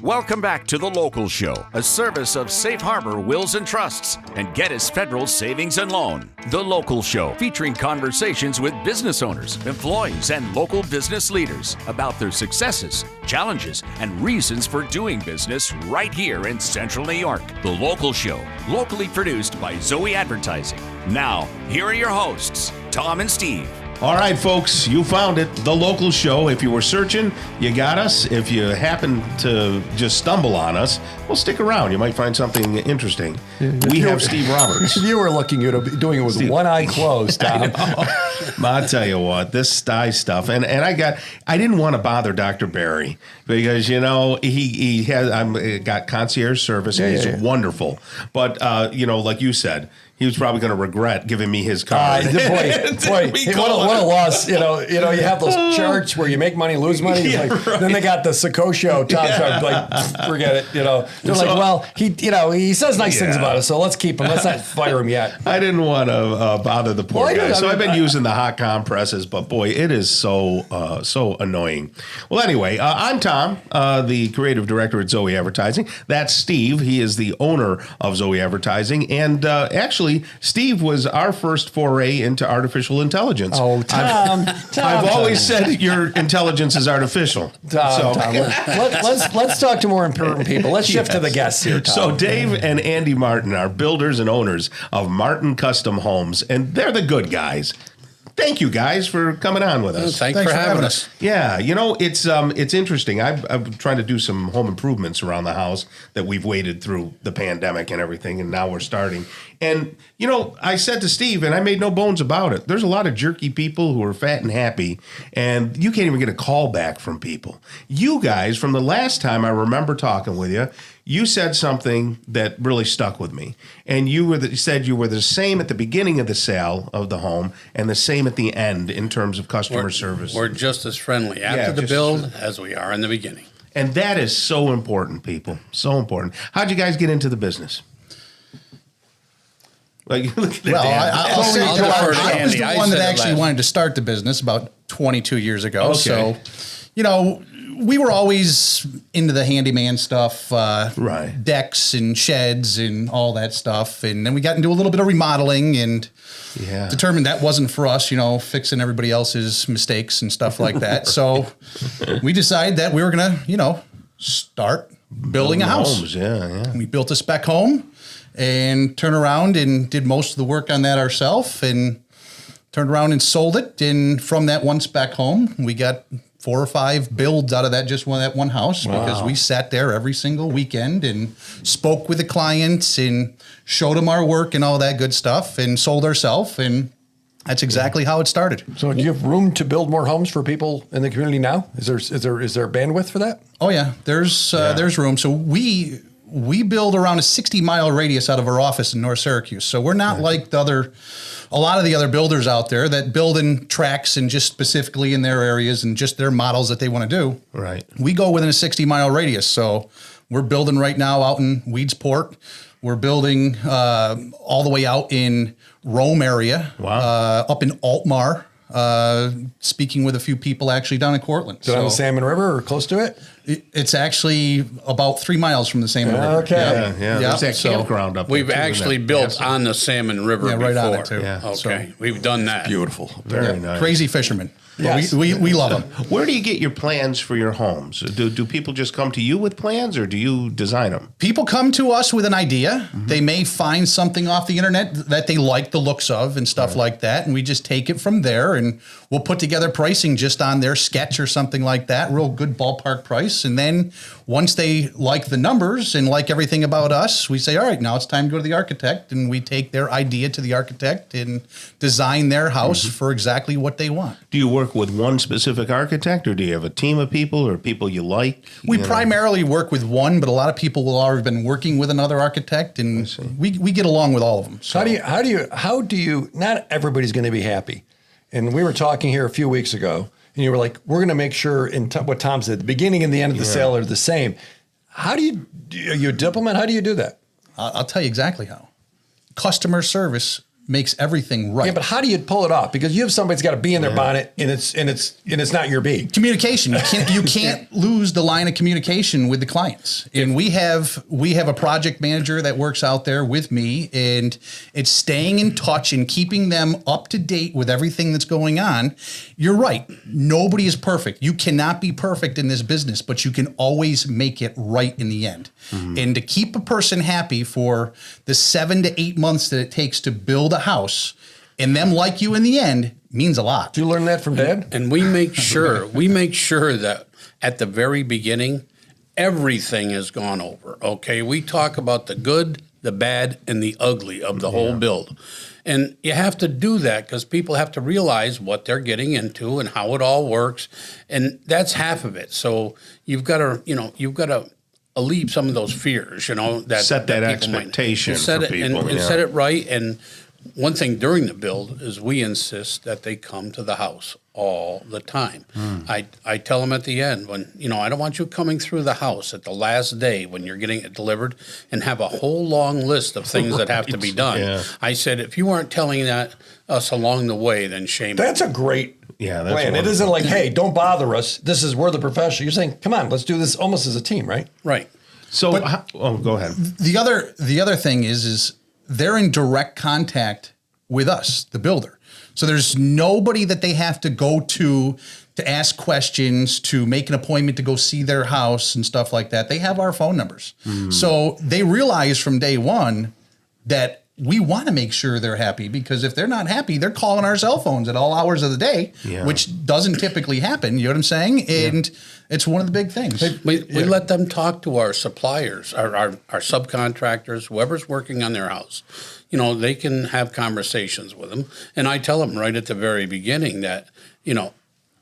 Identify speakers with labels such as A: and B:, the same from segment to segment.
A: Welcome back to The Local Show, a service of Safe Harbor Wills and Trusts and Geddes Federal Savings and Loan. The Local Show, featuring conversations with business owners, employees, and local business leaders about their successes, challenges, and reasons for doing business right here in Central New York. The Local Show, locally produced by Zoey Advertising. Now, here are your hosts, Tom and Steve.
B: All right, folks, you found it, The Local Show. If you were searching, you got us. If you happen to just stumble on us, well, stick around. You might find something interesting. We have Steve Roberts.
C: If you were looking, you'd be doing it with one eye closed, Tom.
B: I'll tell you what, this sty stuff, and I didn't want to bother Dr. Barry because, you know, he has got concierge service, and he's wonderful. But, you know, like you said, he was probably going to regret giving me his card.
C: Boy, what a loss. You know, you have those charts where you make money, lose money.
B: Yeah,
C: like,
B: right.
C: Then they got the Soccocio Tom, like, forget it. You know, they're like, well, he says nice things about us, so let's keep him. Let's not fire him yet.
B: I didn't want to bother the poor guy, so I've been using the hot compresses, but boy, it is so annoying. Well, anyway, I'm Tom, the creative director at Zoey Advertising. That's Steve. He is the owner of Zoey Advertising, and actually, Steve was our first foray into artificial intelligence.
C: Oh, Tom.
B: I've always said your intelligence is artificial.
C: Tom. Let's talk to more important people. Let's shift to the guests here, Tom.
B: So Dave and Andy Martin are builders and owners of Martin Custom Homes, and they're the good guys. Thank you guys for coming on with us.
D: Thanks for having us.
B: Yeah, you know, it's interesting. I'm trying to do some home improvements around the house that we've waited through the pandemic and everything, and now we're starting. And, you know, I said to Steve, and I made no bones about it, there's a lot of jerky people who are fat and happy, and you can't even get a call back from people. You guys, from the last time I remember talking with you, you said something that really stuck with me. And you said you were the same at the beginning of the sale of the home and the same at the end in terms of customer service.
D: We're just as friendly after the build as we are in the beginning.
B: And that is so important, people. So important. How'd you guys get into the business? Like, look at
E: I was the one that actually wanted to start the business about 22 years ago.
B: Okay.
E: So, you know, we were always into the handyman stuff,
B: right.
E: Decks and sheds and all that stuff. And then we got into a little bit of remodeling and determined that wasn't for us, you know, fixing everybody else's mistakes and stuff like that. So we decided that we were going to, you know, start building a house.
B: Homes. Yeah.
E: We built a spec home and turned around and did most of the work on that ourselves and turned around and sold it. And from that one spec home, we got 4 or 5 builds out of that one house because we sat there every single weekend and spoke with the clients and showed them our work and all that good stuff and sold ourselves. And that's exactly how it started.
C: So do you have room to build more homes for people in the community now? Is there bandwidth for that?
E: Oh yeah, there's room. So we build around a 60-mile radius out of our office in North Syracuse. So we're not like a lot of the other builders out there that build in tracks and just specifically in their areas and just their models that they want to do.
B: Right.
E: We go within a 60-mile radius. So we're building right now out in Weedsport. We're building all the way out in Rome area, up in Altmar. Speaking with a few people actually down in Cortland.
C: Is it on the Salmon River or close to it?
E: It's actually about 3 miles from the Salmon River.
C: Okay.
B: Yeah. There's that campground up there.
D: We've actually built on the Salmon River before.
E: Right on it too.
B: Yeah.
D: Okay, we've done that.
C: Beautiful.
B: Very nice.
E: Crazy fishermen.
C: Yes.
E: We love them.
B: Where do you get your plans for your homes? Do people just come to you with plans, or do you design them?
E: People come to us with an idea. Mm-hmm. They may find something off the internet that they like the looks of and stuff like that, and we just take it from there, and we'll put together pricing just on their sketch or something like that, real good ballpark price. And then once they like the numbers and like everything about us, we say, all right, now it's time to go to the architect, and we take their idea to the architect and design their house for exactly what they want.
B: Do you work with one specific architect, or do you have a team of people or people you like?
E: We primarily work with one, but a lot of people will already been working with another architect, and we get along with all of them. So.
C: How do you? Not everybody's going to be happy. And we were talking here a few weeks ago, and you were like, "We're going to make sure." What Tom said, the beginning and the end of the sale are the same. How do you? Are you a diplomat? How do you do that?
E: I'll tell you exactly how. Customer service makes everything right.
C: Yeah, but how do you pull it off? Because you have somebody's got to be in their bonnet, and it's not your bee.
E: Communication. You can't lose the line of communication with the clients. And we have a project manager that works out there with me, and it's staying in touch and keeping them up to date with everything that's going on. You're right. Nobody is perfect. You cannot be perfect in this business, but you can always make it right in the end. Mm-hmm. And to keep a person happy for the 7 to 8 months that it takes to build a house and them like you in the end means a lot.
C: Did you learn that from Dad?
D: And we make sure that at the very beginning, everything is gone over. Okay, we talk about the good, the bad, and the ugly of the whole build. And you have to do that because people have to realize what they're getting into and how it all works. And that's half of it. So you've got to alleviate some of those fears, that
B: set that
D: people
B: expectation
D: set
B: for
D: it
B: people.
D: and set it right. And one thing during the build is we insist that they come to the house all the time. I tell them at the end when, I don't want you coming through the house at the last day when you're getting it delivered and have a whole long list of things that have to be done.
B: Yeah.
D: I said, if you aren't telling us along the way, then shame.
C: That's a great
B: that's
C: plan.
B: wonderful.
C: It isn't like, hey, don't bother us. We're the professional. You're saying, come on, let's do this almost as a team, right?
D: Right.
B: So, go ahead.
E: The other thing is they're in direct contact with us, the builder. So there's nobody that they have to go to ask questions, to make an appointment to go see their house and stuff like that. They have our phone numbers. So they realize from day one that we want to make sure they're happy, because if they're not happy, they're calling our cell phones at all hours of the day, which doesn't typically happen. You know what I'm saying? And it's one of the big things.
D: We let them talk to our suppliers, our subcontractors, whoever's working on their house. They can have conversations with them. And I tell them right at the very beginning that,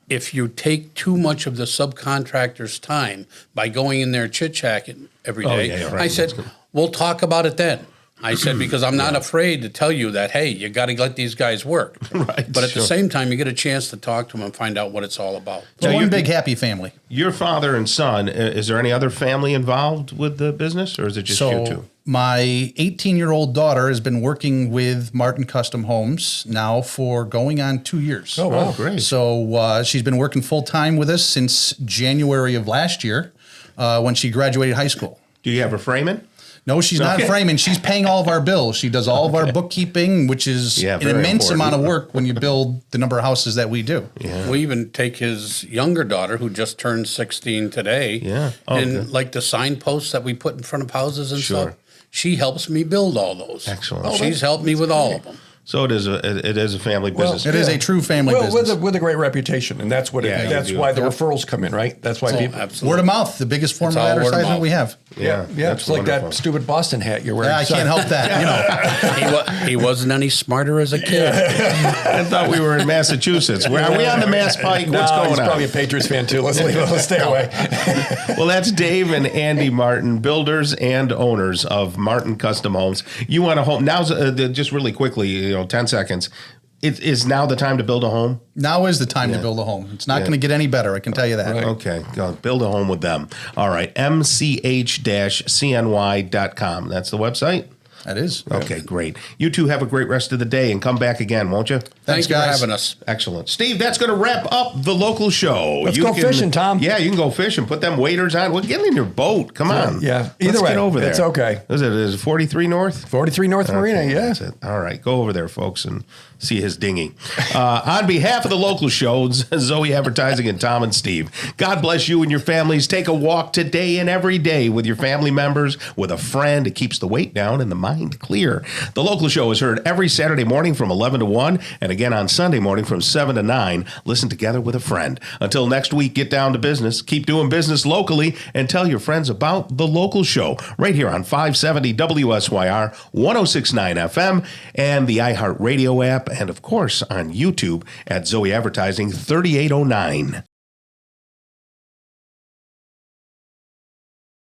D: if you take too much of the subcontractor's time by going in there chit-chatting every day, I said, we'll talk about it then. I said, because I'm not afraid to tell you that, hey, you got to let these guys work.
B: Right.
D: But at the same time, you get a chance to talk to them and find out what it's all about.
E: It's one big happy family.
B: Your father and son, is there any other family involved with the business, or is it just you two?
E: My 18-year-old daughter has been working with Martin Custom Homes now for going on 2 years.
B: Oh, wow, great.
E: So she's been working full-time with us since January of last year when she graduated high school.
B: Do you have her framing?
E: No, she's not framing. She's paying all of our bills. She does all of our bookkeeping, which is an immense amount of work when you build the number of houses that we do.
B: Yeah.
D: We even take his younger daughter, who just turned 16 today, and like the signposts that we put in front of houses and stuff, she helps me build all those.
B: Excellent.
D: She's helped me with all of them.
B: So it is a family business.
E: It is a true family business.
C: With a great reputation, and that's what that's why the referrals come in, right? That's why people
E: word of mouth, the biggest form of advertisement we have.
C: Yeah, it's like
B: wonderful.
C: that stupid Boston hat you're wearing.
E: Yeah, I can't help that.
D: He wasn't any smarter as a kid.
B: I thought we were in Massachusetts. Are we on the Mass Pike? What's going
C: he's
B: on?
C: probably a Patriots fan too. Let's leave it. Let's stay away.
B: Well, that's Dave and Andy Martin, builders and owners of Martin Custom Homes. You want a home? Now's just really quickly, 10 seconds. It is now the time to build a home?
E: Now is the time to build a home. It's not going to get any better, I can tell you that.
B: Right. Okay, go build a home with them. All right, mch-cny.com. That's the website?
E: That is.
B: Okay, great. You two have a great rest of the day and come back again, won't you?
D: Thanks for
E: guys.
D: having us.
B: Excellent. Steve, that's going to wrap up the local show.
C: Let's go fishing, Tom.
B: Yeah, you can go fishing. Put them waders on. Well, get in your boat. Come on.
C: Yeah.
B: Let's
C: Either way,
B: get over there.
C: it's okay.
B: Is it 43 North?
C: 43 North Marina, yeah.
B: That's it. All right. Go over there, folks, and see his dinghy. On behalf of the local shows, Zoey Advertising and Tom and Steve, God bless you and your families. Take a walk today and every day with your family members, with a friend. It keeps the weight down and the mind clear. The local show is heard every Saturday morning from 11 to 1 and again on Sunday morning from 7 to 9. Listen together with a friend. Until next week, get down to business. Keep doing business locally and tell your friends about the local show right here on 570 WSYR, 106.9 FM, and the iHeartRadio app, and of course on YouTube at Zoey Advertising 3809.